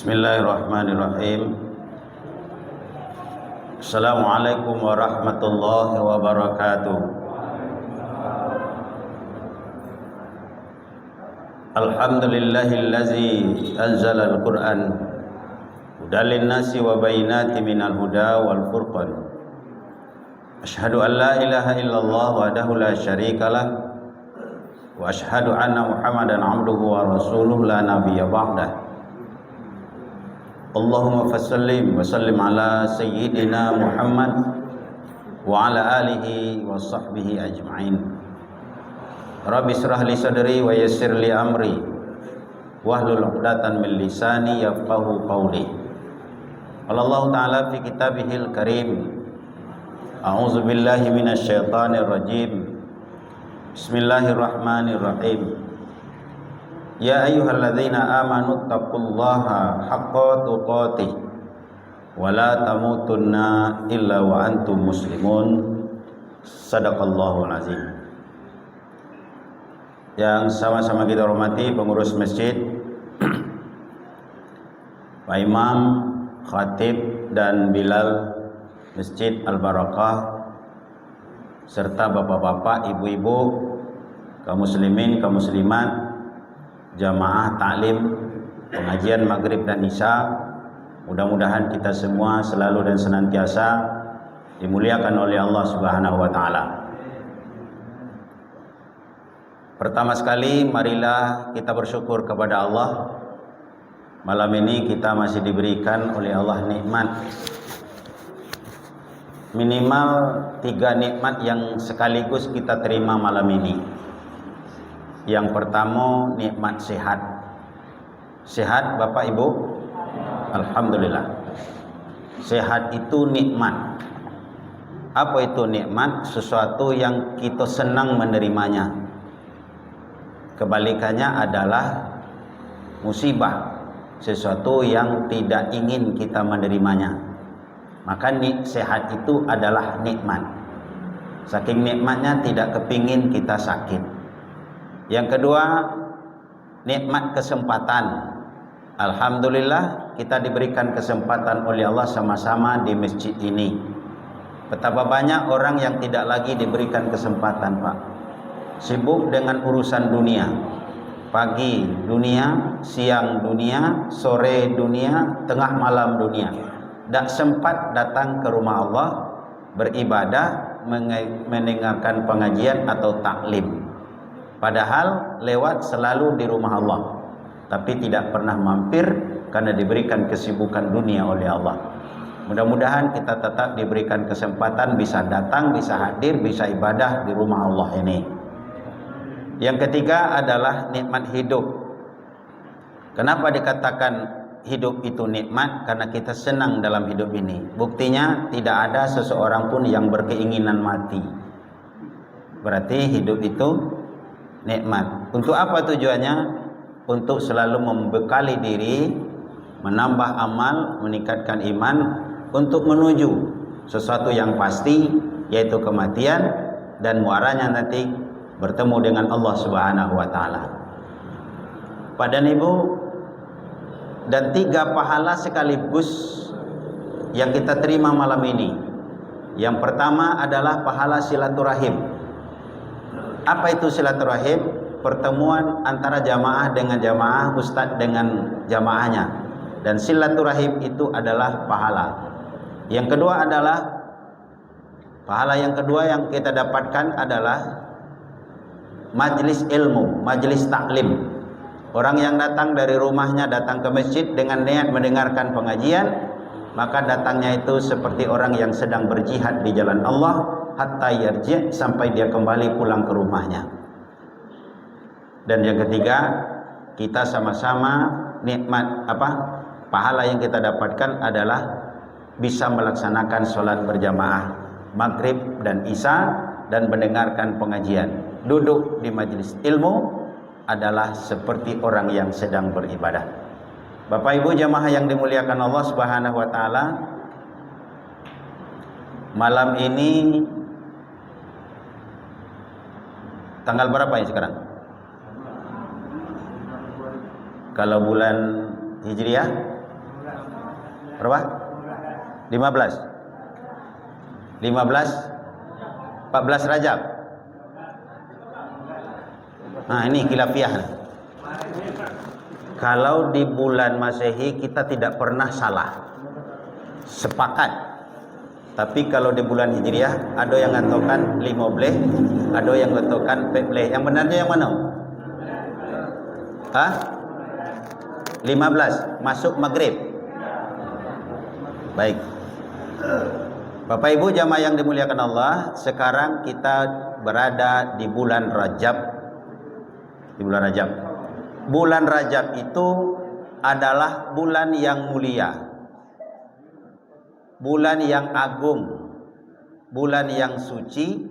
Bismillahirrahmanirrahim. Assalamualaikum warahmatullahi wabarakatuh. Alhamdulillahillazi anzala al-Qur'an hudan lin-nasi wa bayyinatin minal huda wal furqan. Asyhadu an la ilaha illallah wahdahu la syarikalah wa asyhadu anna Muhammadan abduhu wa rasuluhu la nabiyya ba'dah. Allahumma fasallim wa sallim ala sayyidina Muhammad wa ala alihi wa sahbihi ajma'in. Rabbi israh li sadri wa yassir li amri wahlul 'uqdatam min lisani yafqahu qawli. Allah Ta'ala fi kitabihil karim. A'udzu billahi minasy syaithanir rajim. Bismillahirrahmanirrahim. Ya ayyuhalladzina amanu taqullaha haqqa tuqatih wa la tamutunna illa wa antum muslimun. Shadaqallahul azim. Yang sama-sama kita hormati pengurus masjid, Pak Imam, Khatib dan Bilal Masjid Al-Barakah, serta bapak-bapak, ibu-ibu, kaum muslimin, kaum muslimat, jamaah taklim pengajian maghrib dan isya. Mudah-mudahan kita semua selalu dan senantiasa dimuliakan oleh Allah Subhanahu wa taala. Pertama sekali, marilah kita bersyukur kepada Allah. Malam ini kita masih diberikan oleh Allah nikmat, minimal 3 nikmat yang sekaligus kita terima malam ini. Yang pertama, nikmat sehat. Sehat Bapak Ibu? Alhamdulillah. Sehat itu nikmat. Apa itu nikmat? Sesuatu yang kita senang menerimanya. Kebalikannya adalah musibah, sesuatu yang tidak ingin kita menerimanya. Maka sehat itu adalah nikmat. Saking nikmatnya tidak kepingin kita sakit. Yang kedua, nikmat kesempatan. Alhamdulillah kita diberikan kesempatan oleh Allah sama-sama di masjid ini. Betapa banyak orang yang tidak lagi diberikan kesempatan, Pak. Sibuk dengan urusan dunia. Pagi dunia, siang dunia, sore dunia, tengah malam dunia. Tak sempat datang ke rumah Allah, beribadah, mendengarkan pengajian atau taklim. Padahal lewat selalu di rumah Allah, tapi tidak pernah mampir karena diberikan kesibukan dunia oleh Allah. Mudah-mudahan kita tetap diberikan kesempatan bisa datang, bisa hadir, bisa ibadah di rumah Allah ini. Yang ketiga adalah nikmat hidup. Kenapa dikatakan hidup itu nikmat? Karena kita senang dalam hidup ini. Buktinya tidak ada seseorang pun yang berkeinginan mati. Berarti hidup itu nikmat. Untuk apa tujuannya? Untuk selalu membekali diri, menambah amal, meningkatkan iman, untuk menuju sesuatu yang pasti, yaitu kematian, dan muaranya nanti bertemu dengan Allah Subhanahu wa taala. Pak dan Ibu, dan 3 pahala sekaligus yang kita terima malam ini. Yang pertama adalah pahala silaturahim. Apa itu silaturahim? Pertemuan antara jamaah dengan jamaah, ustadz dengan jamaahnya. Dan silaturahim itu adalah pahala. Yang kedua adalah pahala yang kedua yang kita dapatkan adalah majlis ilmu, majlis taklim. Orang yang datang dari rumahnya datang ke masjid dengan niat mendengarkan pengajian, maka datangnya itu seperti orang yang sedang berjihad di jalan Allah, hatta yarji', sampai dia kembali pulang ke rumahnya. Dan yang ketiga, kita sama-sama nikmat pahala yang kita dapatkan adalah bisa melaksanakan sholat berjamaah maghrib dan isya dan mendengarkan pengajian. Duduk di majelis ilmu adalah seperti orang yang sedang beribadah. Bapak Ibu jamaah yang dimuliakan Allah Subhanahu wa taala, malam ini tanggal berapa ya sekarang? Kalau bulan Hijriah Berapa? 15. 14 Rajab. Nah, ini khilafiyah. Kalau di bulan Masehi kita tidak pernah salah. Sepakat. Tapi kalau di bulan Hijriah ada yang ngatakan 15, ada yang ngatakan 14. Yang benarnya yang mana? Hah? 15 masuk maghrib. Baik. Bapak Ibu jamaah yang dimuliakan Allah, sekarang kita berada di bulan Rajab. Di bulan Rajab. Bulan Rajab itu adalah bulan yang mulia. Bulan yang agung, bulan yang suci,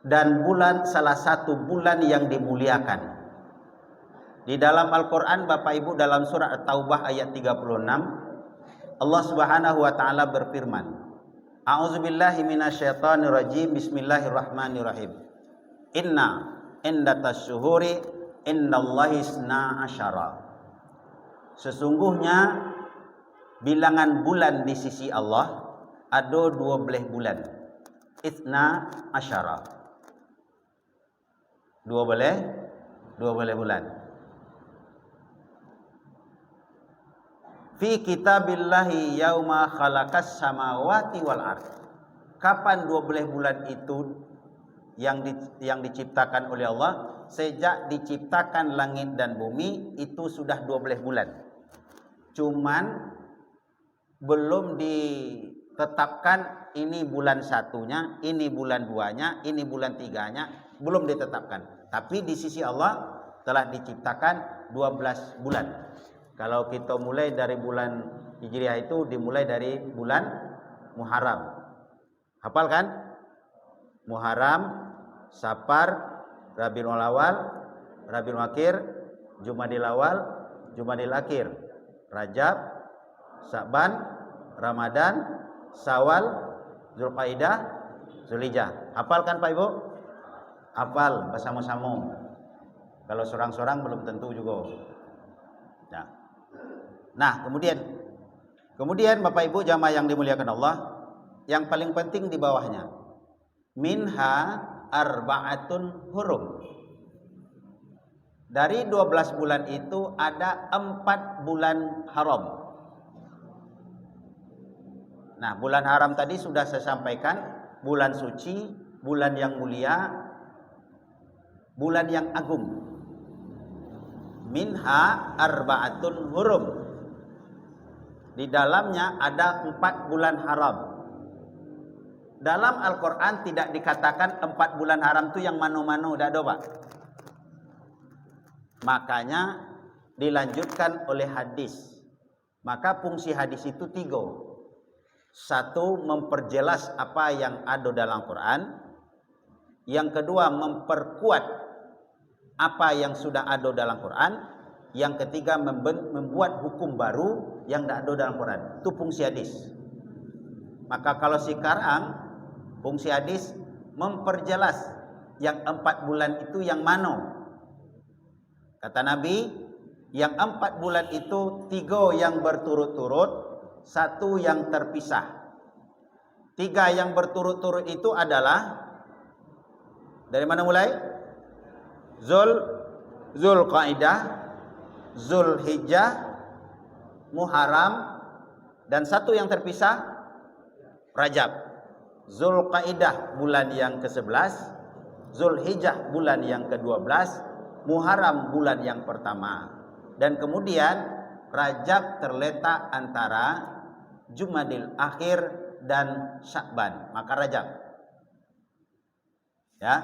dan salah satu bulan yang dimuliakan. Di dalam Al-Quran Bapak Ibu dalam surah At-Taubah ayat 36, Allah Subhanahu wa taala berfirman, A'udzubillahi minasyaitonirrajim, bismillahirrahmanirrahim. Inna indatas syuhuri indallahi isna asyara. Sesungguhnya bilangan bulan di sisi Allah ada 12 bulan. Isna asyara. 12 bulan. Fi kitabillahi yauma khalaqas samawati wal ard. Kapan 12 bulan itu yang diciptakan oleh Allah? Sejak diciptakan langit dan bumi itu sudah 12 bulan. Cuman belum ditetapkan ini bulan satunya, ini bulan duanya, ini bulan tiganya, belum ditetapkan. Tapi di sisi Allah telah diciptakan 12 bulan. Kalau kita mulai dari bulan Hijriah itu dimulai dari bulan Muharram. Hafal kan? Muharram, Safar, Rabiul Awal, Rabiul Akhir, Jumadil Awal, Jumadil Akhir, Rajab, Sa'ban, Ramadan, Syawal, Zulqaidah, Zulhijjah. Hafal kan Pak Ibu? Hafal bersama-sama. Kalau seorang-seorang belum tentu juga. Nah, kemudian Bapak Ibu jamaah yang dimuliakan Allah, yang paling penting di bawahnya. Minha arba'atun hurum. Dari 12 bulan itu ada 4 bulan haram. Nah, bulan haram tadi sudah saya sampaikan, bulan suci, bulan yang mulia, bulan yang agung. Minha arba'atun hurum. Di dalamnya ada 4 bulan haram. Dalam Al-Quran tidak dikatakan 4 bulan haram itu yang mano-mano, tidak ada Pak. Makanya dilanjutkan oleh hadis. Maka fungsi hadis itu 3. 1, memperjelas apa yang ada dalam Quran. Yang kedua, memperkuat apa yang sudah ada dalam Quran. Yang ketiga, membuat hukum baru yang tidak ada dalam Quran. Itu fungsi hadis. Maka kalau sekarang fungsi hadis memperjelas yang 4 bulan itu yang mana. Kata Nabi, yang 4 bulan itu 3 yang berturut-turut, 1 yang terpisah. 3 yang berturut-turut itu adalah dari mana mulai? Zulqaidah, Zulhijjah, Muharram, dan 1 yang terpisah Rajab. Zulqaidah bulan yang ke-11, Zulhijjah bulan yang ke-12, Muharram bulan yang pertama. Dan kemudian Rajab terletak antara Jumadil Akhir dan Sya'ban, maka Rajab. Ya.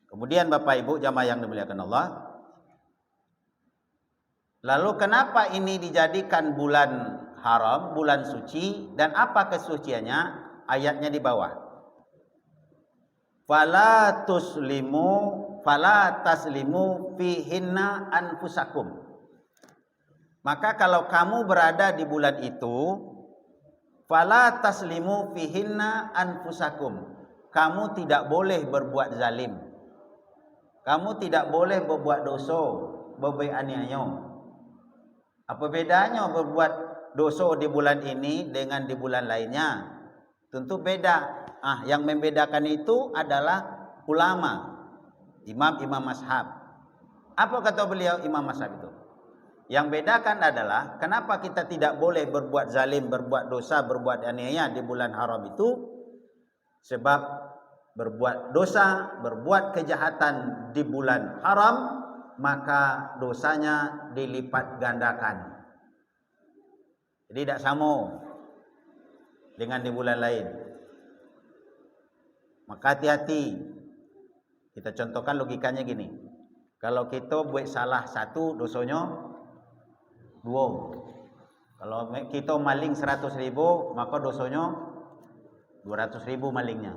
Kemudian Bapak Ibu jamaah yang dimuliakan Allah, lalu kenapa ini dijadikan bulan haram, bulan suci, dan apa kesuciannya? Ayatnya di bawah. Fala taslimu fihinna anfusakum. Maka kalau kamu berada di bulan itu, fala taslimu fihinna anfusakum. Kamu tidak boleh berbuat zalim. Kamu tidak boleh berbuat dosa, berbuat aniaya. Apa bedanya berbuat dosa di bulan ini dengan di bulan lainnya? Tentu beda. Yang membedakan itu adalah ulama, imam mazhab. Apa kata beliau imam mazhab itu? Yang bedakan adalah kenapa kita tidak boleh berbuat zalim, berbuat dosa, berbuat aniaya di bulan haram itu? Sebab berbuat dosa, berbuat kejahatan di bulan haram, maka dosanya dilipat gandakan. Jadi tidak sama dengan di bulan lain. Maka hati-hati. Kita contohkan logikanya gini. Kalau kita buat salah satu, dosanya 2. Kalau kita maling 100.000, maka dosanya 200.000 malingnya.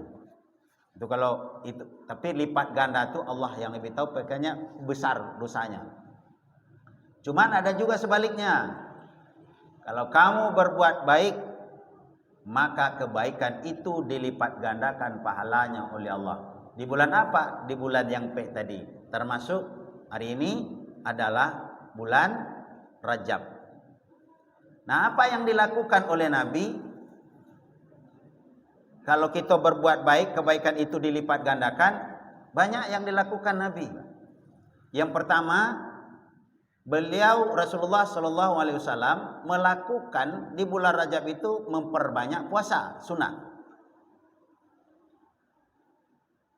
Itu kalau itu, tapi lipat ganda itu Allah yang lebih tahu, makanya besar dosanya. Cuman ada juga sebaliknya. Kalau kamu berbuat baik, maka kebaikan itu dilipat gandakan pahalanya oleh Allah. Di bulan apa? Di bulan yang pek tadi. Termasuk hari ini adalah bulan Rajab. Nah, apa yang dilakukan oleh Nabi? Kalau kita berbuat baik, kebaikan itu dilipat gandakan. Banyak yang dilakukan Nabi. Yang pertama, beliau Rasulullah SAW melakukan di bulan Rajab itu memperbanyak puasa sunnah.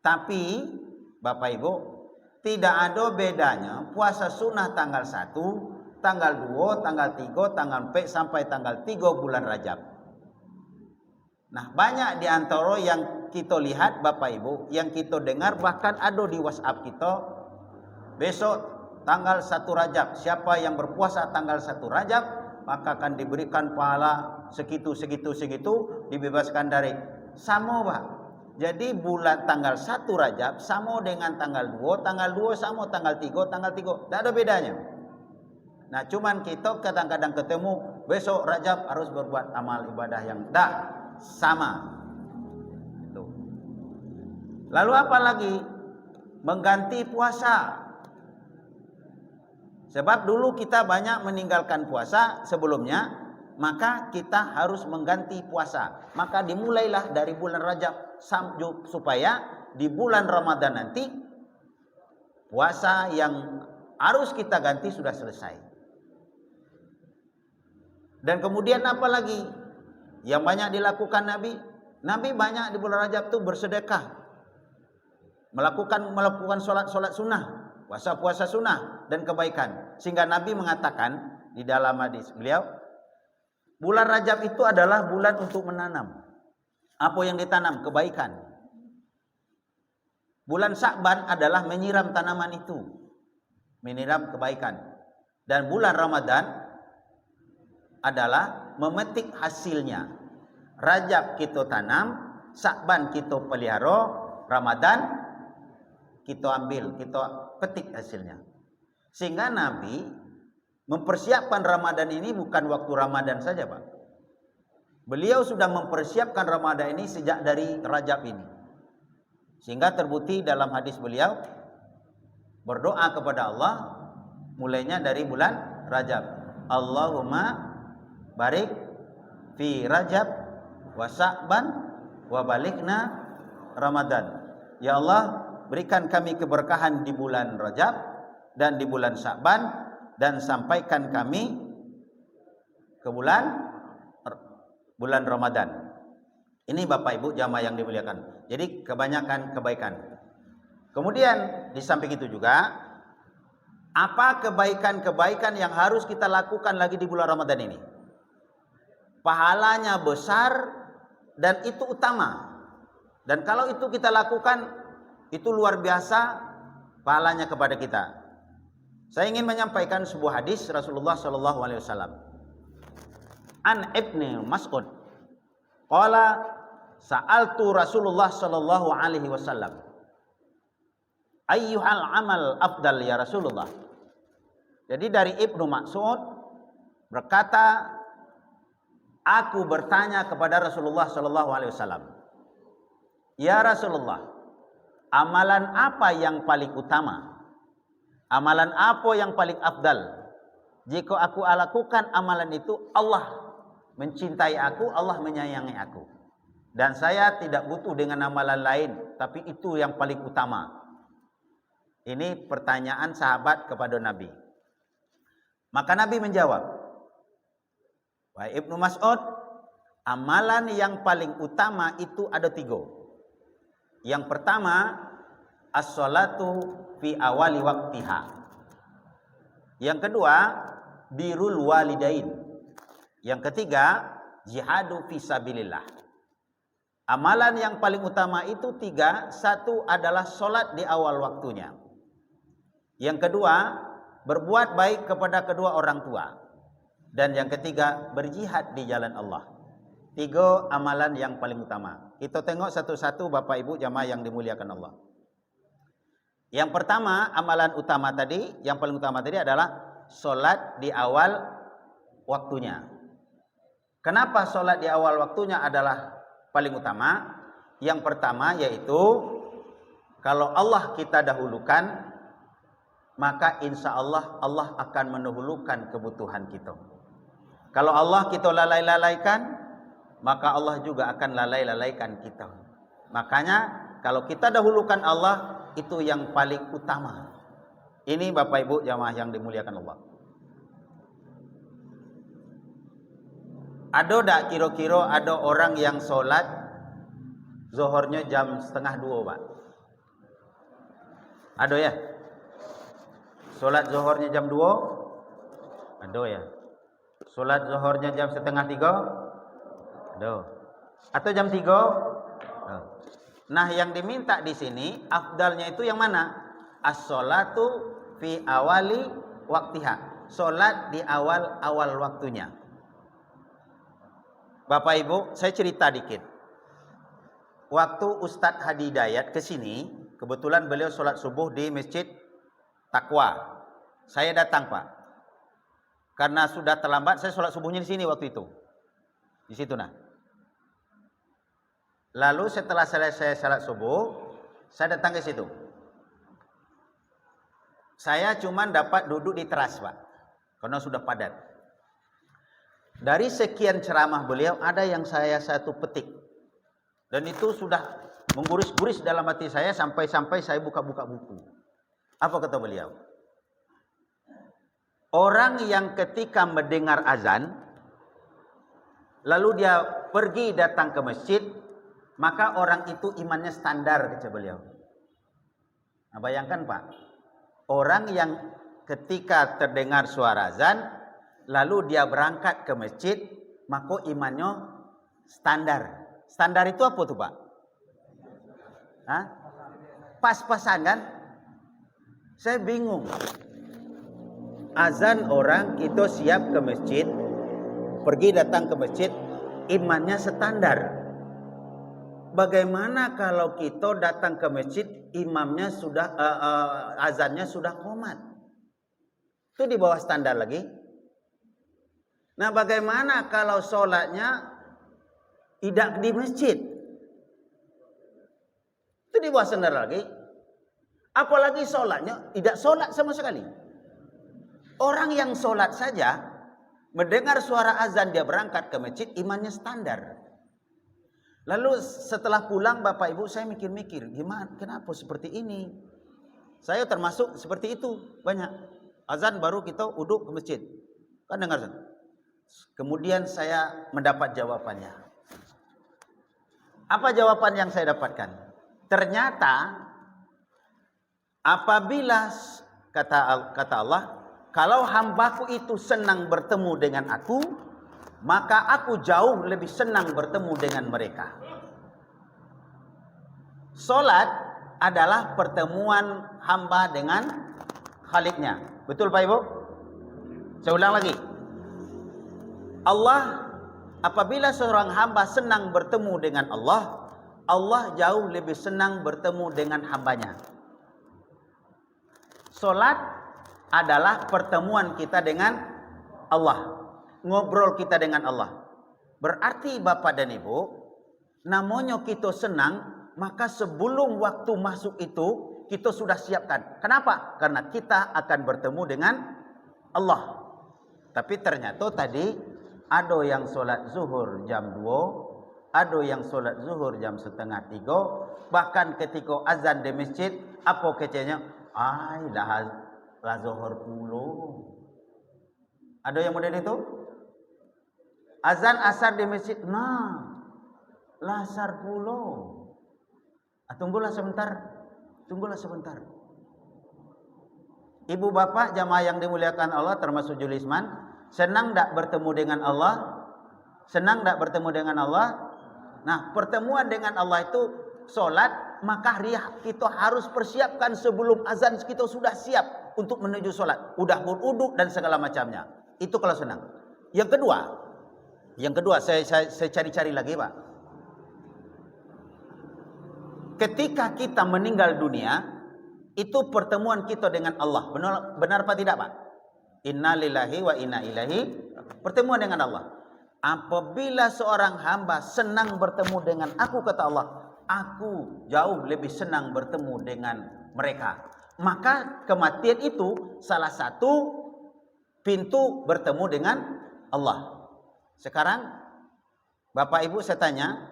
Tapi Bapak Ibu, tidak ada bedanya puasa sunnah tanggal 1, tanggal 2, tanggal 3, tanggal 4 sampai tanggal 3 bulan Rajab. Nah, banyak di antara yang kita lihat Bapak Ibu, yang kita dengar, bahkan ada di WhatsApp kita, besok tanggal 1 Rajab, siapa yang berpuasa tanggal 1 Rajab, maka akan diberikan pahala segitu, dibebaskan dari. Sama Pak. Jadi bulan tanggal 1 Rajab sama dengan tanggal 2 sama tanggal 3, tidak ada bedanya. Nah, cuman kita kadang-kadang ketemu besok Rajab harus berbuat amal ibadah yang sama. Itu. Lalu apa lagi? Mengganti puasa. Sebab dulu kita banyak meninggalkan puasa sebelumnya, maka kita harus mengganti puasa. Maka dimulailah dari bulan Rajab supaya di bulan Ramadan nanti puasa yang harus kita ganti sudah selesai. Dan kemudian apa lagi yang banyak dilakukan Nabi? Nabi banyak di bulan Rajab itu bersedekah, melakukan sholat sunnah, puasa sunnah dan kebaikan. Sehingga Nabi mengatakan di dalam hadis beliau, bulan Rajab itu adalah bulan untuk menanam. Apa yang ditanam? Kebaikan. Bulan Sya'ban adalah menyiram tanaman itu, menyiram kebaikan. Dan bulan Ramadan adalah memetik hasilnya. Rajab kita tanam, Sya'ban kita pelihara, Ramadan kita ambil, kita petik hasilnya. Sehingga Nabi mempersiapkan Ramadan ini bukan waktu Ramadan saja, Pak. Beliau sudah mempersiapkan Ramadan ini sejak dari Rajab ini. Sehingga terbukti dalam hadis beliau berdoa kepada Allah mulainya dari bulan Rajab. Allahumma barik fi Rajab wa Sya'ban wa balikna Ramadan. Ya Allah, berikan kami keberkahan di bulan Rajab dan di bulan Sya'ban, dan sampaikan kami ke bulan Ramadan. Ini Bapak Ibu jamaah yang dimuliakan. Jadi kebanyakan kebaikan. Kemudian di samping itu juga, apa kebaikan-kebaikan yang harus kita lakukan lagi di bulan Ramadan ini? Pahalanya besar dan itu utama. Dan kalau itu kita lakukan, itu luar biasa pahalanya kepada kita. Saya ingin menyampaikan sebuah hadis Rasulullah SAW. An Ibnu Mas'ud qala sa'altu Rasulullah sallallahu alaihi wasallam ayyuhal amal afdal ya Rasulullah. Jadi dari Ibnu Mas'ud berkata, aku bertanya kepada Rasulullah sallallahu alaihi wasallam, ya Rasulullah, amalan apa yang paling utama? Amalan apa yang paling afdal? Jika aku lakukan amalan itu, Allah mencintai aku, Allah menyayangi aku. Dan saya tidak butuh dengan amalan lain, tapi itu yang paling utama. Ini pertanyaan sahabat kepada Nabi. Maka Nabi menjawab, wahai Ibnu Mas'ud, amalan yang paling utama itu ada 3. Yang pertama, as-salatu fi awali waktiha. Yang kedua, birrul walidain. Yang ketiga, jihadu fi sabilillah. Amalan yang paling utama itu 3. Satu adalah solat di awal waktunya. Yang kedua, berbuat baik kepada kedua orang tua. Dan yang ketiga, berjihad di jalan Allah. 3 amalan yang paling utama. Kita tengok satu-satu Bapak Ibu jamaah yang dimuliakan Allah. Yang pertama, amalan utama tadi, yang paling utama tadi adalah solat di awal waktunya. Kenapa solat di awal waktunya adalah paling utama? Yang pertama yaitu, kalau Allah kita dahulukan, maka insya Allah Allah akan mendahulukan kebutuhan kita. Kalau Allah kita lalai-lalaikan, maka Allah juga akan lalai-lalaikan kita. Makanya kalau kita dahulukan Allah, itu yang paling utama. Ini Bapak Ibu jamaah yang dimuliakan Allah. Ada tak kira-kira ada orang yang sholat zuhurnya jam 1:30, Pak? Ada ya? Sholat zuhurnya jam 2? Ada ya? Sholat zuhurnya jam 2:30? Ada. Atau jam 3? Ada. Nah, yang diminta di sini afdalnya itu yang mana? As-sholatu fi awali waktiha. Sholat di awal waktunya. Bapak Ibu, saya cerita dikit. Waktu Ustadz Hadi Dayat ke sini, kebetulan beliau sholat subuh di Masjid Taqwa. Saya datang, Pak. Karena sudah terlambat, saya sholat subuhnya di sini waktu itu. Di situ nah. Lalu setelah selesai sholat subuh, saya datang ke situ. Saya cuma dapat duduk di teras, Pak. Karena sudah padat. Dari sekian ceramah beliau, ada yang saya satu petik. Dan itu sudah mengguris-guris dalam hati saya sampai saya buka-buka buku. Apa kata beliau? Orang yang ketika mendengar azan, lalu dia pergi datang ke masjid, maka orang itu imannya standar, kata beliau. Nah, bayangkan Pak, orang yang ketika terdengar suara azan, lalu dia berangkat ke masjid, maka imannya standar. Standar itu apa tuh Pak? Hah? Pas-pasan kan? Saya bingung. Azan orang, kita siap ke masjid, pergi datang ke masjid, imannya standar. Bagaimana kalau kita datang ke masjid, imamnya sudah azannya sudah qomat? Itu di bawah standar lagi. Nah, bagaimana kalau sholatnya tidak di masjid? Itu di bawah standar lagi. Apalagi sholatnya tidak sholat sama sekali. Orang yang sholat saja, mendengar suara azan dia berangkat ke masjid, imannya standar. Lalu setelah pulang Bapak Ibu, saya mikir-mikir, gimana, kenapa seperti ini? Saya termasuk seperti itu, banyak. Azan baru kita uduk ke masjid. Kan dengar azan. Kemudian saya mendapat jawabannya. Apa jawaban yang saya dapatkan? Ternyata apabila kata Allah, kalau hambaku itu senang bertemu dengan aku, maka aku jauh lebih senang bertemu dengan mereka. Salat adalah pertemuan hamba dengan Khaliknya. Betul Pak Ibu? Saya ulang lagi. Allah, apabila seorang hamba senang bertemu dengan Allah, Allah jauh lebih senang bertemu dengan hambanya. Salat adalah pertemuan kita dengan Allah, ngobrol kita dengan Allah. Berarti Bapak dan Ibu, namanya kita senang, maka sebelum waktu masuk itu kita sudah siapkan. Kenapa? Karena kita akan bertemu dengan Allah. Tapi ternyata tadi Ada yang solat zuhur jam 2, ada yang solat zuhur jam setengah 3. Bahkan ketika azan di masjid, apa kecenya? Ai lah zuhur puluh. Ada yang model itu? Azan asar di masjid, nah lasar puluh. Tunggulah sebentar. Ibu bapak jamaah yang dimuliakan Allah termasuk Julisman, senang tak bertemu dengan Allah? Senang tak bertemu dengan Allah? Nah, pertemuan dengan Allah itu solat, maka kita harus persiapkan sebelum azan kita sudah siap untuk menuju solat. Udah beruduk dan segala macamnya. Itu kalau senang. Yang kedua saya cari-cari lagi, Pak. Ketika kita meninggal dunia, itu pertemuan kita dengan Allah. Benar apa tidak, Pak? Inna lillahi wa inna ilaihi. Pertemuan dengan Allah. Apabila seorang hamba senang bertemu dengan aku, kata Allah, aku jauh lebih senang bertemu dengan mereka. Maka kematian itu salah satu pintu bertemu dengan Allah. Sekarang Bapak Ibu saya tanya,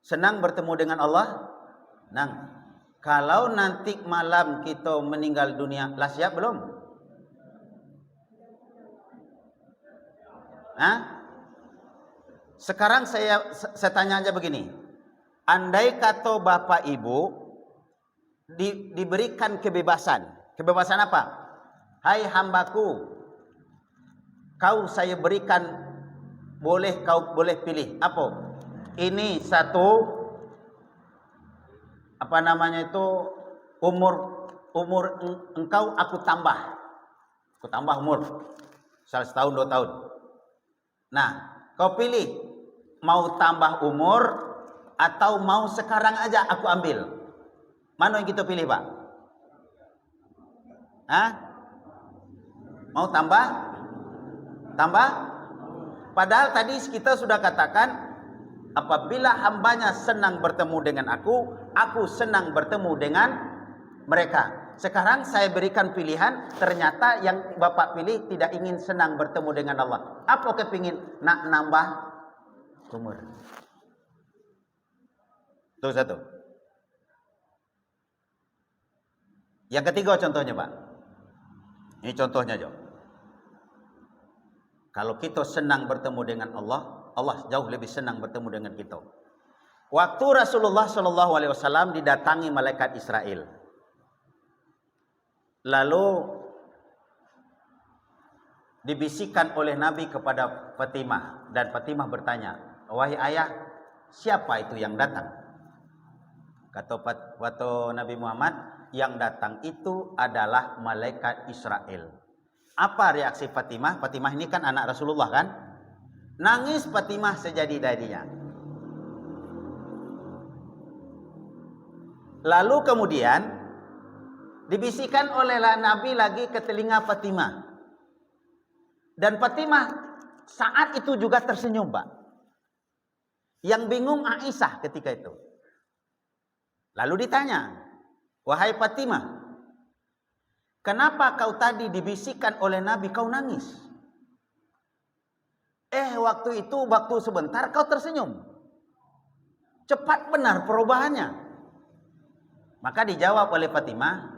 senang bertemu dengan Allah? Nah, kalau nanti malam kita meninggal dunia, lah siap belum? Hah? Sekarang saya tanya aja begini. Andai kata Bapak Ibu diberikan kebebasan. Kebebasan apa? Hai hambaku, kau saya berikan, kau boleh pilih. Apa? Ini satu, apa namanya itu, umur engkau aku tambah umur, setahun 2 tahun. Nah, kau pilih mau tambah umur atau mau sekarang aja aku ambil. Mana yang kita pilih, Pak? Hah? Mau tambah? Padahal tadi kita sudah katakan, apabila hambanya senang bertemu dengan aku senang bertemu dengan mereka. Sekarang saya berikan pilihan, ternyata yang Bapak pilih tidak ingin senang bertemu dengan Allah. Apa kepingin? Nak nambah umur. Itu satu. Yang ketiga contohnya, Pak. Ini contohnya, Jo. Kalau kita senang bertemu dengan Allah, Allah jauh lebih senang bertemu dengan kita. Waktu Rasulullah SAW didatangi malaikat Israel, lalu dibisikkan oleh Nabi kepada Fatimah, dan Fatimah bertanya, wahai ayah, siapa itu yang datang? Kata Nabi Muhammad, yang datang itu adalah malaikat Israel. Apa reaksi Fatimah? Fatimah ini kan anak Rasulullah kan? Nangis Fatimah sejadi-jadinya. Lalu kemudian dibisikkan oleh Nabi lagi ke telinga Fatimah. Dan Fatimah saat itu juga tersenyum, Pak. Yang bingung Aisyah ketika itu. Lalu ditanya, wahai Fatimah, kenapa kau tadi dibisikkan oleh Nabi kau nangis? Waktu itu, waktu sebentar kau tersenyum. Cepat benar perubahannya. Maka dijawab oleh Fatimah,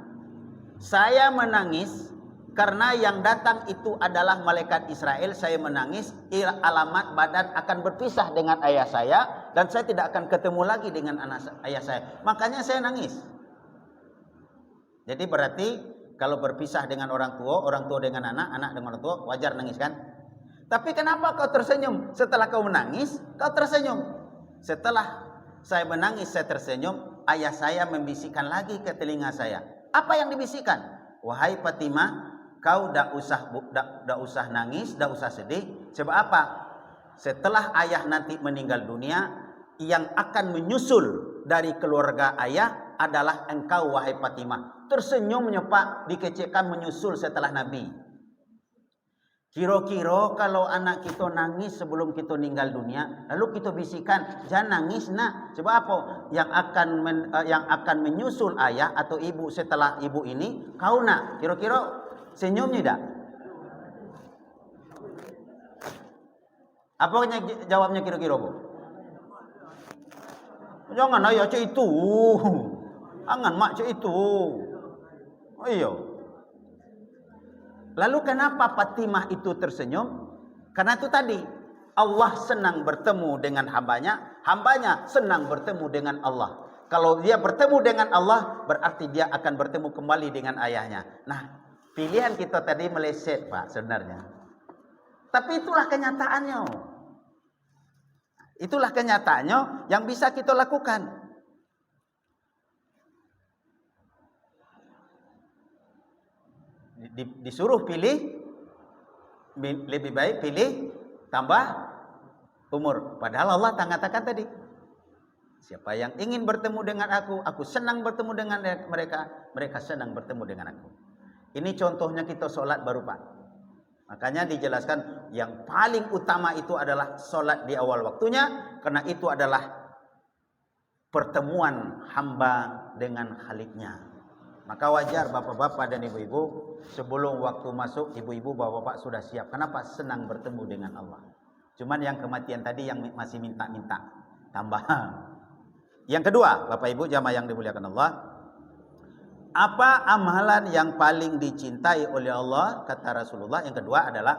saya menangis karena yang datang itu adalah malaikat Israel. Saya menangis, alamat badan akan berpisah dengan ayah saya, dan saya tidak akan ketemu lagi dengan ayah saya. Makanya saya nangis. Jadi berarti kalau berpisah dengan orang tua dengan anak dengan orang tua, wajar nangis kan? Tapi kenapa kau tersenyum? Setelah kau menangis, kau tersenyum. Setelah saya menangis, saya tersenyum, ayah saya membisikkan lagi ke telinga saya. Apa yang dibisikkan? Wahai Fatimah, kau dak usah nangis, dak usah sedih. Sebab apa? Setelah ayah nanti meninggal dunia, yang akan menyusul dari keluarga ayah adalah engkau, wahai Fatimah. Tersenyumnya Pak, dikecekkan menyusul setelah Nabi. Kira-kira kalau anak kita nangis sebelum kita meninggal dunia, lalu kita bisikan, jangan nangis nak. Sebab apa? Yang akan menyusul ayah atau ibu setelah ibu ini, kau nak. Kira-kira senyumnya tidak? Apa jawabnya kira-kira, Bu? Jangan ayah cik itu. Angan mak cik itu. Oh iya. Lalu kenapa Fatimah itu tersenyum? Karena itu tadi, Allah senang bertemu dengan hambanya, hambanya senang bertemu dengan Allah. Kalau dia bertemu dengan Allah, berarti dia akan bertemu kembali dengan ayahnya. Nah, pilihan kita tadi meleset, Pak, sebenarnya. Tapi itulah kenyataannya. Itulah kenyataannya yang bisa kita lakukan. Disuruh pilih, lebih baik pilih tambah umur. Padahal Allah mengatakan tadi, siapa yang ingin bertemu dengan aku senang bertemu dengan mereka, mereka senang bertemu dengan aku. Ini contohnya kita sholat baru, Pak. Makanya dijelaskan yang paling utama itu adalah sholat di awal waktunya, karena itu adalah pertemuan hamba dengan Khaliknya. Maka wajar bapak-bapak dan ibu-ibu, sebelum waktu masuk, ibu-ibu bapak-bapak sudah siap. Kenapa? Senang bertemu dengan Allah. Cuman yang kematian tadi yang masih minta-minta tambahan. Yang kedua, bapak ibu jamaah yang dimuliakan Allah, apa amalan yang paling dicintai oleh Allah? Kata Rasulullah, yang kedua adalah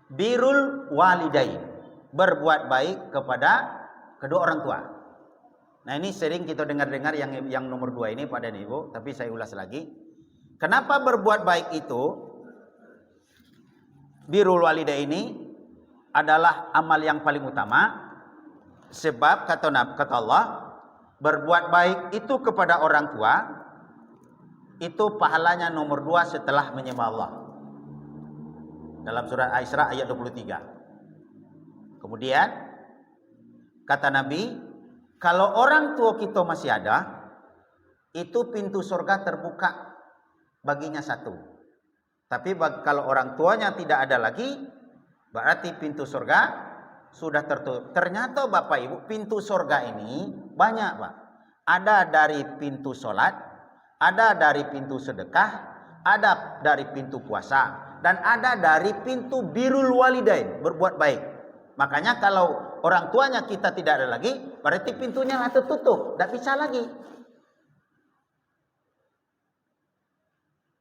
birrul walidain, berbuat baik kepada kedua orang tua. Nah, ini sering kita dengar-dengar yang nomor 2 ini pada Ibu, tapi saya ulas lagi. Kenapa berbuat baik itu? Birrul walidain ini adalah amal yang paling utama, sebab kata Allah, berbuat baik itu kepada orang tua itu pahalanya nomor 2 setelah menyembah Allah. Dalam surat Al-Isra ayat 23. Kemudian kata Nabi, kalau orang tua kita masih ada, itu pintu surga terbuka baginya 1. Tapi kalau orang tuanya tidak ada lagi, berarti pintu surga sudah tertutup. Ternyata Bapak Ibu, pintu surga ini banyak, Pak. Ada dari pintu sholat, ada dari pintu sedekah, ada dari pintu puasa, dan ada dari pintu birrul walidain, berbuat baik. Makanya kalau orang tuanya kita tidak ada lagi, berarti pintunya tertutup, tidak bisa lagi.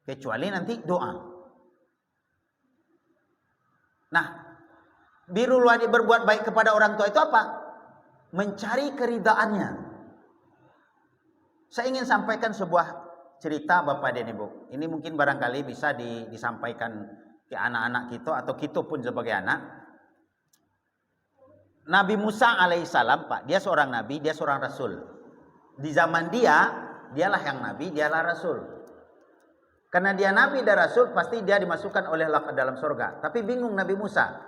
Kecuali nanti doa. Nah, birrul walidain, berbuat baik kepada orang tua itu apa? Mencari keridaannya. Saya ingin sampaikan sebuah cerita Bapak dan Ibu. Ini mungkin barangkali bisa disampaikan ke anak-anak kita atau kita pun sebagai anak. Nabi Musa alaihissalam, Pak, dia seorang nabi, dia seorang rasul. Di zaman dialah yang nabi, dialah rasul. Karena dia nabi dan rasul, pasti dia dimasukkan oleh Allah ke dalam surga. Tapi bingung Nabi Musa.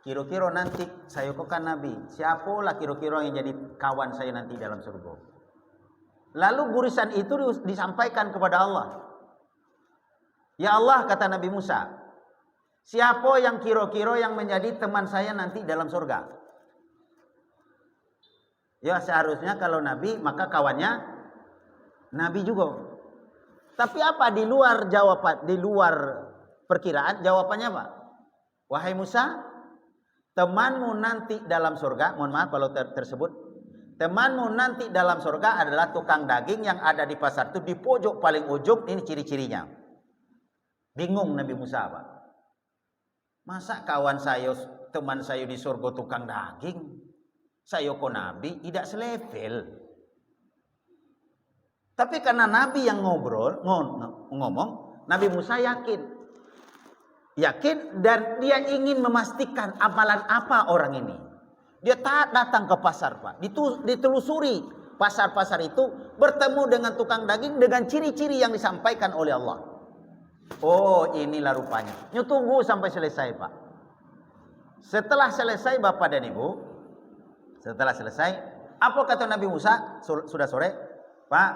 Kira-kira nanti saya kok kan nabi, siapalah kira-kira yang jadi kawan saya nanti dalam surga? Lalu burisan itu disampaikan kepada Allah. Ya Allah, kata Nabi Musa, siapa yang kira-kira yang menjadi teman saya nanti dalam surga? Ya seharusnya kalau Nabi, maka kawannya Nabi juga. Tapi apa di luar jawaban, di luar perkiraan, jawabannya apa? Wahai Musa, temanmu nanti dalam surga, mohon maaf kalau tersebut, temanmu nanti dalam surga adalah tukang daging yang ada di pasar itu di pojok paling ujung. Ini ciri-cirinya. Bingung Nabi Musa, Pak. Masa kawan saya, teman saya di surga tukang daging? Saya kok nabi, tidak selevel. Tapi karena Nabi yang ngomong, Nabi Musa yakin dan dia ingin memastikan amalan apa orang ini. Dia datang ke pasar, Pak. Ditelusuri pasar-pasar itu, bertemu dengan tukang daging dengan ciri-ciri yang disampaikan oleh Allah. Oh, inilah rupanya. Tunggu sampai selesai, Pak. Setelah selesai Bapak dan Ibu, setelah selesai, apa kata Nabi Musa? Sudah sore, Pak,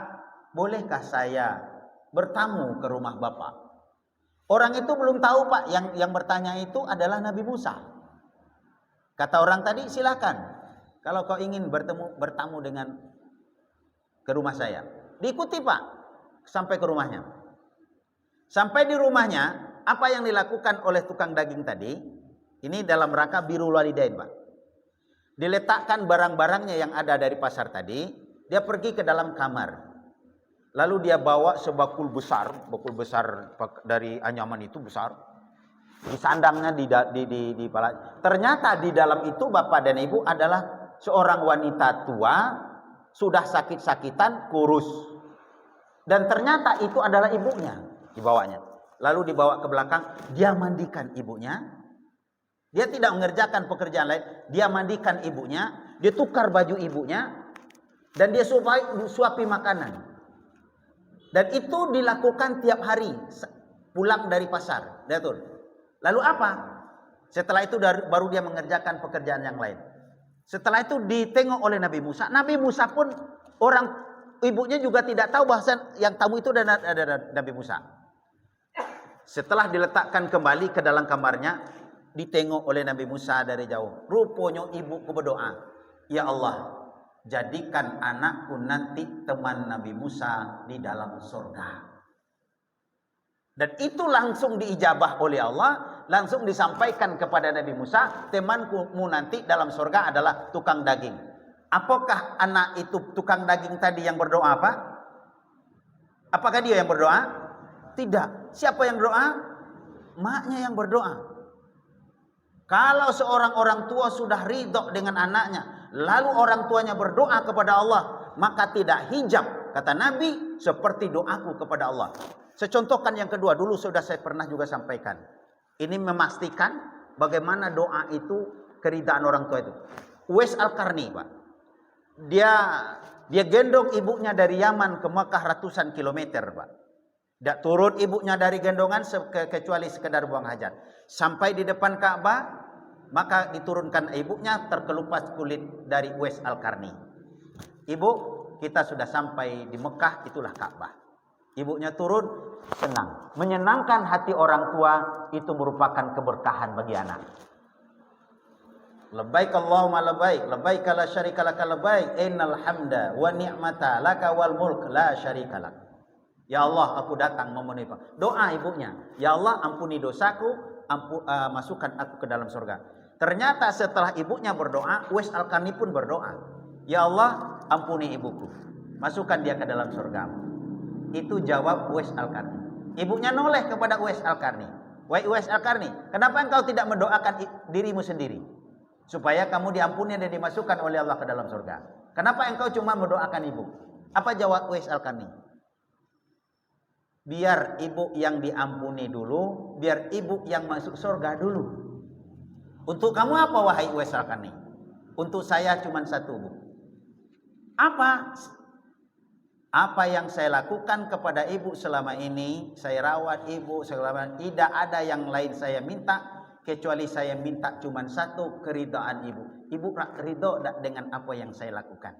bolehkah saya bertamu ke rumah Bapak? Orang itu belum tahu, Pak, yang bertanya itu adalah Nabi Musa. Kata orang tadi, silakan. Kalau kau ingin bertamu dengan ke rumah saya, diikuti, Pak, sampai ke rumahnya. Sampai di rumahnya, apa yang dilakukan oleh tukang daging tadi? Ini dalam rangka birrul walidain, Pak. Diletakkan barang-barangnya yang ada dari pasar tadi, dia pergi ke dalam kamar. Lalu dia bawa sebakul besar dari anyaman itu besar. Disandangnya di pala. Ternyata di dalam itu bapak dan ibu adalah seorang wanita tua, sudah sakit-sakitan, kurus. Dan ternyata itu adalah ibunya, dibawanya. Lalu dibawa ke belakang, dia mandikan ibunya. Dia tidak mengerjakan pekerjaan lain, dia mandikan ibunya, dia tukar baju ibunya, dan dia suapi makanan. Dan itu dilakukan tiap hari pulang dari pasar. Lalu apa? Setelah itu baru dia mengerjakan pekerjaan yang lain. Setelah itu ditengok oleh Nabi Musa. Nabi Musa pun orang ibunya juga tidak tahu bahasa yang tamu itu ada Nabi Musa. Setelah diletakkan kembali ke dalam kamarnya, ditengok oleh Nabi Musa dari jauh. Rupanya ibuku berdoa, ya Allah, jadikan anakku nanti teman Nabi Musa di dalam surga. Dan itu langsung diijabah oleh Allah, langsung disampaikan kepada Nabi Musa, temanku nanti dalam surga adalah tukang daging. Apakah anak itu tukang daging tadi yang berdoa apa? Apakah dia yang berdoa? Tidak. Siapa yang berdoa? Maknya yang berdoa. Kalau seorang orang tua sudah ridho dengan anaknya, lalu orang tuanya berdoa kepada Allah, maka tidak hijab, kata Nabi, seperti doaku kepada Allah. Saya contohkan yang kedua, dulu sudah saya pernah juga sampaikan. Ini memastikan bagaimana doa itu keridhaan orang tua itu. Uwais Al-Qarni, Pak. Dia gendong ibunya dari Yaman ke Mekah ratusan kilometer, Pak. Tidak turun ibunya dari gendongan kecuali sekedar buang hajat. Sampai di depan Ka'bah, maka diturunkan ibunya, terkelupas kulit dari Uwais Al-Qarni. Ibu, kita sudah sampai di Mekah, itulah Ka'bah. Ibunya turun, senang. Menyenangkan hati orang tua, itu merupakan keberkahan bagi anak. Labbaik Allahumma labbaik, labbaik la syarika laka labbaik, innal hamda wa ni'mata laka wal mulk la syarika lak. Ya Allah, aku datang memenuhi. Doa ibunya, ya Allah, ampuni dosaku, masukkan aku ke dalam surga. Ternyata setelah ibunya berdoa, Uwais Al-Qarni pun berdoa, ya Allah, ampuni ibuku, masukkan dia ke dalam surga. Itu jawab Uwais Al-Qarni. Ibunya noleh kepada Uwais Al-Qarni. Wahai Uwais Al-Qarni, kenapa engkau tidak mendoakan dirimu sendiri supaya kamu diampuni dan dimasukkan oleh Allah ke dalam surga? Kenapa engkau cuma mendoakan ibu? Apa jawab Uwais Al-Qarni? Biar ibu yang diampuni dulu, biar ibu yang masuk surga dulu. Untuk kamu apa, wahai Uwais Al-Qarni? Untuk saya cuma satu, Bu. Apa? Apa yang saya lakukan kepada ibu selama ini, saya rawat ibu selama ini, tidak ada yang lain saya minta, kecuali saya minta cuma satu, keridhaan ibu. Ibu ridho dengan apa yang saya lakukan.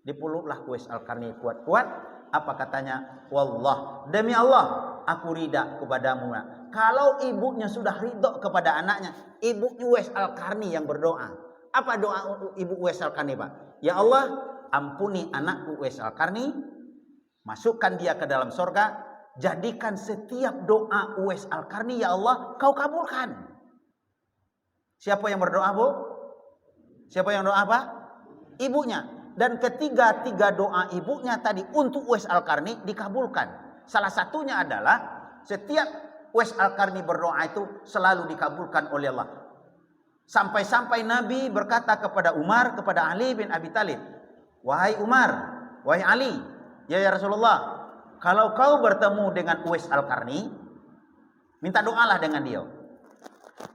Dipeluklah Uwais Al-Qarni kuat-kuat. Apa katanya? Wallah, demi Allah, aku ridha kepadamu. Kalau ibunya sudah ridho kepada anaknya, ibu Uwais Al-Qarni yang berdoa. Apa doa ibu Uwais Al-Qarni, Pak? Ya Allah, ampuni anakku Uwais Al-Qarni, masukkan dia ke dalam surga, jadikan setiap doa Uwais Al-Qarni, ya Allah, kau kabulkan. Siapa yang berdoa, Bu? Siapa yang doa, Pak? Ibunya. Dan ketiga doa ibunya tadi untuk Uwais Al-Qarni dikabulkan. Salah satunya adalah setiap Uwais Al-Qarni berdoa itu selalu dikabulkan oleh Allah. Sampai-sampai Nabi berkata kepada Umar, kepada Ali bin Abi Thalib, wahai Umar, wahai Ali, ya Rasulullah, kalau kau bertemu dengan Uwais Al-Qarni, minta doalah dengan dia.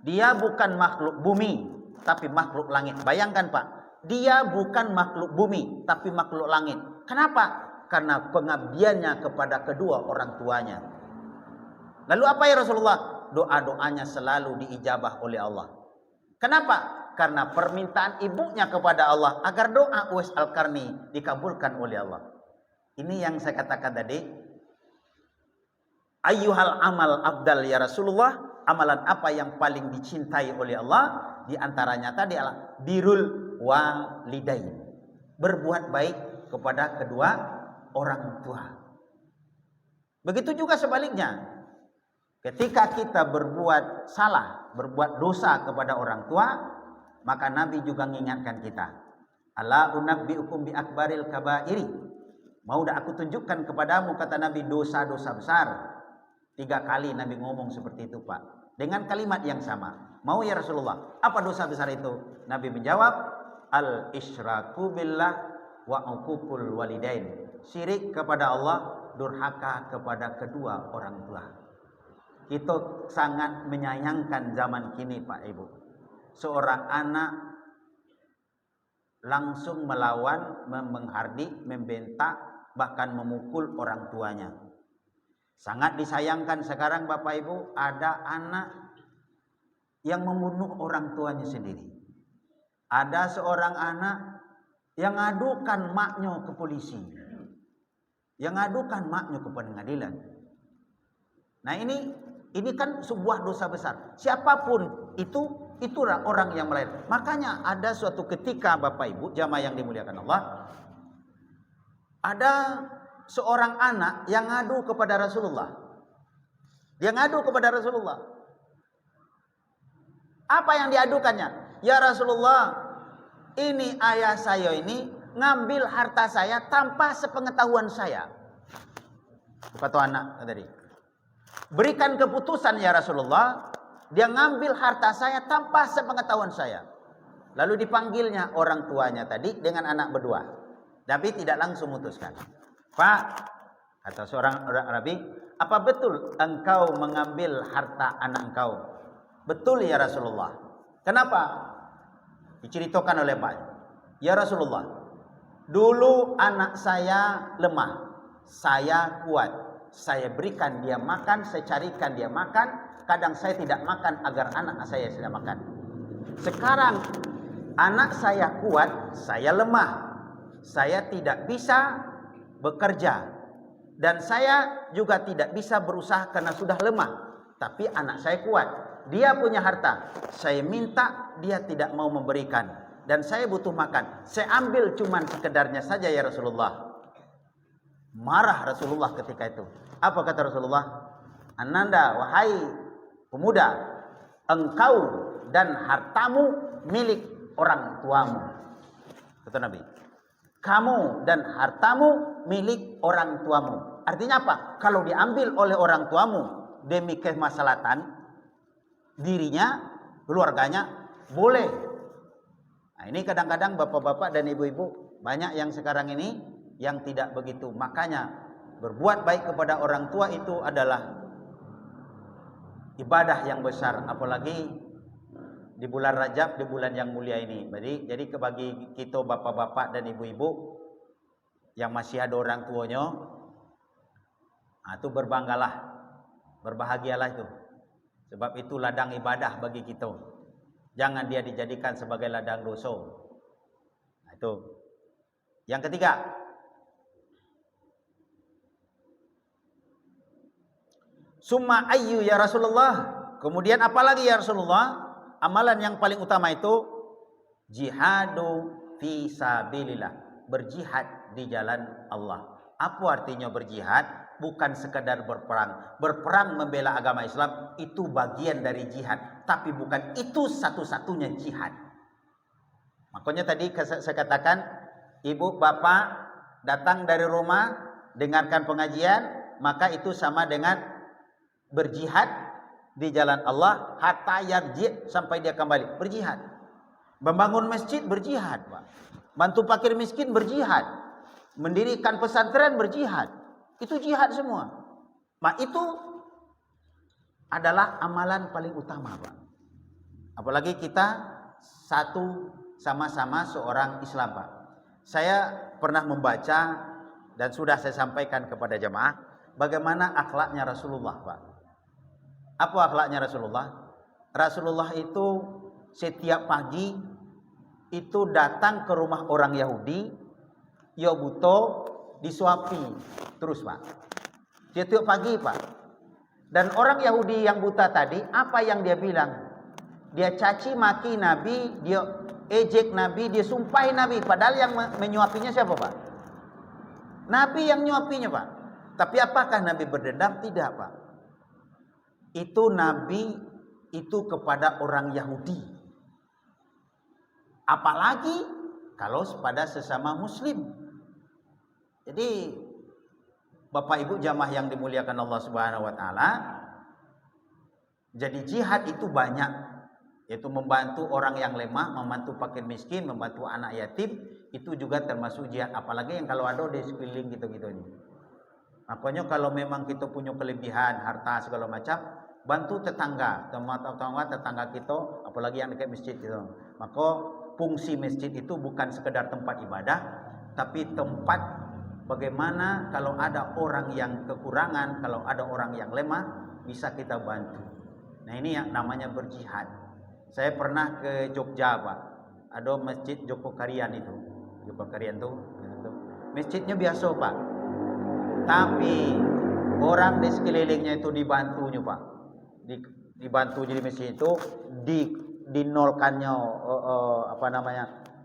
Dia bukan makhluk bumi, tapi makhluk langit. Bayangkan, Pak. Dia bukan makhluk bumi, tapi makhluk langit. Kenapa? Karena pengabdiannya kepada kedua orang tuanya. Lalu apa ya Rasulullah? Doa-doanya selalu diijabah oleh Allah. Kenapa? Karena permintaan ibunya kepada Allah agar doa Uwais Al-Qarni dikabulkan oleh Allah. Ini yang saya katakan tadi. Ayyuhal amal afdal ya Rasulullah. Amalan apa yang paling dicintai oleh Allah? Di antaranya tadi adalah birrul walidain, berbuat baik kepada kedua orang tua. Begitu juga sebaliknya, ketika kita berbuat salah, berbuat dosa kepada orang tua, maka Nabi juga mengingatkan kita. Ala unabbiukum bi akbaril kabairi. Mau dah aku tunjukkan kepadamu, kata Nabi, dosa-dosa besar. 3 kali Nabi ngomong seperti itu, Pak. Dengan kalimat yang sama. Mau ya Rasulullah? Apa dosa besar itu? Nabi menjawab, al-isyraku billah wa uququl walidain. Syirik kepada Allah, durhaka kepada kedua orang tua. Kita sangat menyayangkan zaman kini, Pak Ibu. Seorang anak langsung melawan, menghardik, membentak, bahkan memukul orang tuanya. Sangat disayangkan sekarang Bapak Ibu, ada anak yang membunuh orang tuanya sendiri. Ada seorang anak yang ngadukan maknya ke polisi, yang ngadukan maknya ke pengadilan. Nah ini kan sebuah dosa besar. Siapapun itulah orang yang melahirkan. Makanya ada suatu ketika Bapak Ibu jamaah yang dimuliakan Allah, ada seorang anak yang ngadu kepada Rasulullah. Dia ngadu kepada Rasulullah. Apa yang diadukannya? Ya Rasulullah, ini ayah saya ini ngambil harta saya tanpa sepengetahuan saya. Kata anak tadi, berikan keputusan ya Rasulullah, dia ngambil harta saya tanpa sepengetahuan saya. Lalu dipanggilnya orang tuanya tadi dengan anak berdua. Nabi tidak langsung memutuskan. Pak, kata seorang Arabi, apa betul engkau mengambil harta anak engkau? Betul ya Rasulullah. Kenapa? Diceritakan oleh Pak. Ya Rasulullah, dulu anak saya lemah, saya kuat. Saya berikan dia makan, saya carikan dia makan. Kadang saya tidak makan agar anak saya tidak makan. Sekarang anak saya kuat, saya lemah. Saya tidak bisa bekerja. Dan saya juga tidak bisa berusaha karena sudah lemah. Tapi anak saya kuat. Dia punya harta. Saya minta, dia tidak mau memberikan. Dan saya butuh makan. Saya ambil cuman sekedarnya saja ya Rasulullah. Marah Rasulullah ketika itu. Apa kata Rasulullah? Ananda, wahai pemuda, engkau dan hartamu milik orang tuamu. Kata Nabi, kamu dan hartamu milik orang tuamu. Artinya apa? Kalau diambil oleh orang tuamu demi kemaslahatan dirinya, keluarganya, boleh. Nah, ini kadang-kadang bapak-bapak dan ibu-ibu banyak yang sekarang ini yang tidak begitu. Makanya berbuat baik kepada orang tua itu adalah ibadah yang besar, apalagi di bulan Rajab, di bulan yang mulia ini. Jadi bagi kita bapak-bapak dan ibu-ibu yang masih ada orang tuanya, itu berbanggalah, berbahagialah itu. Sebab itu ladang ibadah bagi kita. Jangan dia dijadikan sebagai ladang dosa. Nah, itu. Yang ketiga, summa ayyu ya Rasulullah. Kemudian apalagi ya Rasulullah? Amalan yang paling utama itu jihadu fi sabilillah, berjihad di jalan Allah. Apa artinya berjihad? Bukan sekadar berperang. Berperang membela agama Islam itu bagian dari jihad, tapi bukan itu satu-satunya jihad. Makanya tadi saya katakan, ibu bapak datang dari rumah dengarkan pengajian, maka itu sama dengan berjihad di jalan Allah hatta yarji, sampai dia kembali, berjihad. Membangun masjid berjihad, Pak. Bantu fakir miskin berjihad. Mendirikan pesantren berjihad. Itu jihad semua. Itu adalah amalan paling utama, Pak. Apalagi kita satu sama-sama seorang Islam, Pak. Saya pernah membaca dan sudah saya sampaikan kepada jemaah bagaimana akhlaknya Rasulullah, Pak. Apa akhlaknya Rasulullah? Rasulullah itu setiap pagi itu datang ke rumah orang Yahudi, ya buto disuapi terus, Pak. Setiap pagi, Pak. Dan orang Yahudi yang buta tadi, apa yang dia bilang? Dia caci maki Nabi, dia ejek Nabi, dia sumpahi Nabi. Padahal yang menyuapinya siapa, Pak? Nabi yang nyuapinya, Pak. Tapi apakah Nabi berdendam? Tidak, Pak. Itu Nabi itu kepada orang Yahudi. Apalagi kalau pada sesama muslim. Jadi Bapak Ibu jamaah yang dimuliakan Allah Subhanahu wa taala, jadi jihad itu banyak, yaitu membantu orang yang lemah, membantu fakir miskin, membantu anak yatim, itu juga termasuk jihad. Apalagi yang kalau ada di sekeliling gitu-gitu ini. Makanya kalau memang kita punya kelebihan harta segala macam, bantu tetangga kita, apalagi yang dekat masjid gitu. Maka fungsi masjid itu bukan sekedar tempat ibadah, tapi tempat bagaimana kalau ada orang yang kekurangan, kalau ada orang yang lemah, bisa kita bantu. Nah ini yang namanya berjihad. Saya pernah ke Jogja Pak, ada masjid Joko Karian itu. Joko Karian tuh, masjidnya biasa Pak, tapi orang di sekelilingnya itu dibantunya Pak, dibantu jadi masjid itu, dinolkannya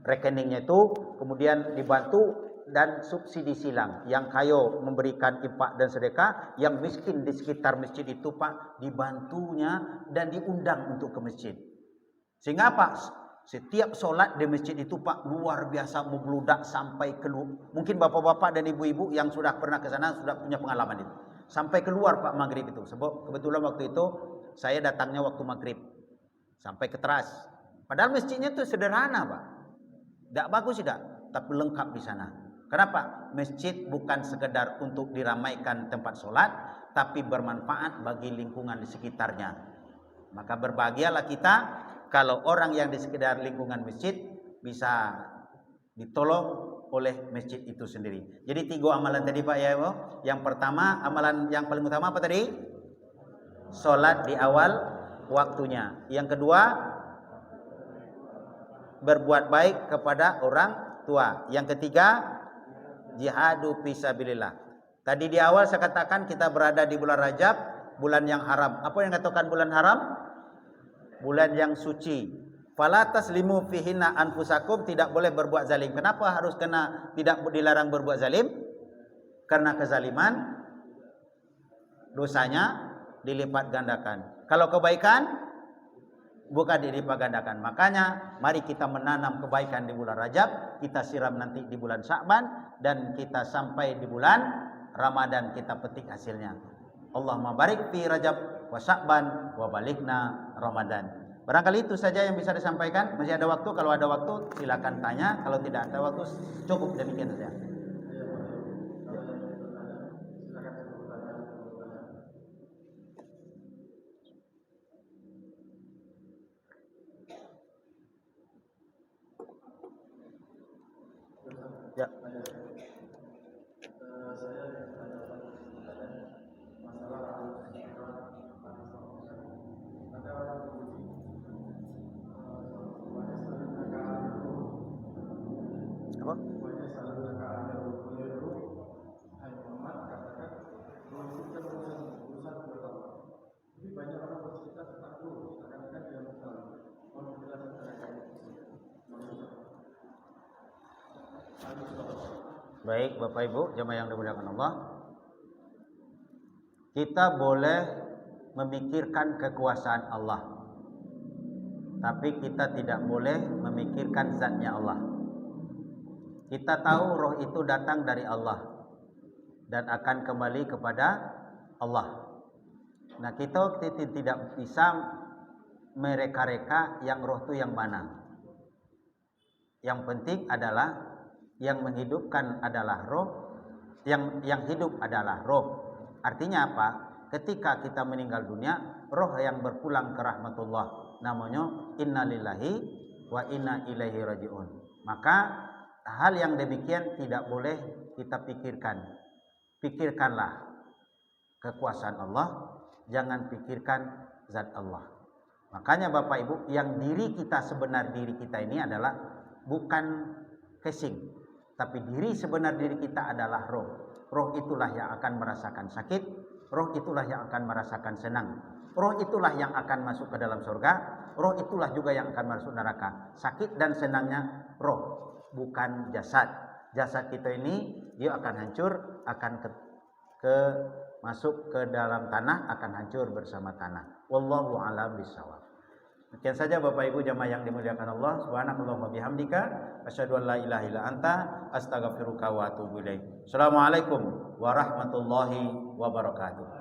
rekeningnya itu, kemudian dibantu dan subsidi silang. Yang kaya memberikan infak dan sedekah, yang miskin di sekitar masjid itu Pak dibantunya dan diundang untuk ke masjid. Sehingga Pak setiap sholat di masjid itu Pak luar biasa membludak sampai keluar. Mungkin bapak-bapak dan ibu-ibu yang sudah pernah ke sana sudah punya pengalaman itu. Sampai keluar Pak maghrib itu. Sebab kebetulan waktu itu saya datangnya waktu maghrib sampai ke teras. Padahal masjidnya itu sederhana Pak, tidak bagus tidak, tapi lengkap di sana. Kenapa? Masjid bukan sekedar untuk diramaikan tempat sholat, tapi bermanfaat bagi lingkungan di sekitarnya. Maka berbahagialah kita kalau orang yang di sekitar lingkungan masjid bisa ditolong oleh masjid itu sendiri. Jadi 3 amalan tadi Pak ya. Yang pertama, amalan yang paling utama apa tadi? Sholat di awal waktunya. Yang kedua, berbuat baik kepada orang tua. Yang ketiga, jihadu fisabilillah. Tadi di awal saya katakan kita berada di bulan Rajab, bulan yang haram. Apa yang dikatakan bulan haram? Bulan yang suci. Fala taslimu fihinna anfusakum, tidak boleh berbuat zalim. Kenapa harus tidak dilarang berbuat zalim? Karena kezaliman dosanya dilipat gandakan. Kalau kebaikan bukan dilipat gandakan. Makanya mari kita menanam kebaikan di bulan Rajab, kita siram nanti di bulan Sya'ban, dan kita sampai di bulan Ramadan kita petik hasilnya. Allahumma barik fi Rajab wa Sya'ban wa balighna Ramadan. Barangkali itu saja yang bisa disampaikan. Masih ada waktu, kalau ada waktu silakan tanya, kalau tidak ada waktu cukup demikian saja. Ya. Apa? Baik Bapak Ibu jemaah yang dimuliakan Allah, kita boleh memikirkan kekuasaan Allah, tapi kita tidak boleh memikirkan zatnya Allah. Kita tahu roh itu datang dari Allah dan akan kembali kepada Allah. Nah kita tidak bisa mereka-reka yang roh itu yang mana. Yang penting adalah yang menghidupkan adalah roh, yang hidup adalah roh. Artinya apa? Ketika kita meninggal dunia, roh yang berpulang ke rahmatullah, namanya innalillahi wa inna ilaihi rajiun. Maka hal yang demikian tidak boleh kita pikirkan. Pikirkanlah kekuasaan Allah, jangan pikirkan zat Allah. Makanya Bapak Ibu, yang diri kita, sebenar diri kita ini adalah bukan casing, tapi diri sebenar diri kita adalah roh. Roh itulah yang akan merasakan sakit, roh itulah yang akan merasakan senang, roh itulah yang akan masuk ke dalam surga, roh itulah juga yang akan masuk neraka. Sakit dan senangnya roh, bukan jasad. Jasad kita ini dia akan hancur, akan ke masuk ke dalam tanah akan hancur bersama tanah. Wallahu a'lam bishawab. Demikian saja Bapak Ibu jamaah yang dimuliakan Allah. Subhanakallahumma bihamdika asyhadu an la ilaha illa anta astaghfiruka wa atubu ilaik. Assalamualaikum warahmatullahi wabarakatuh.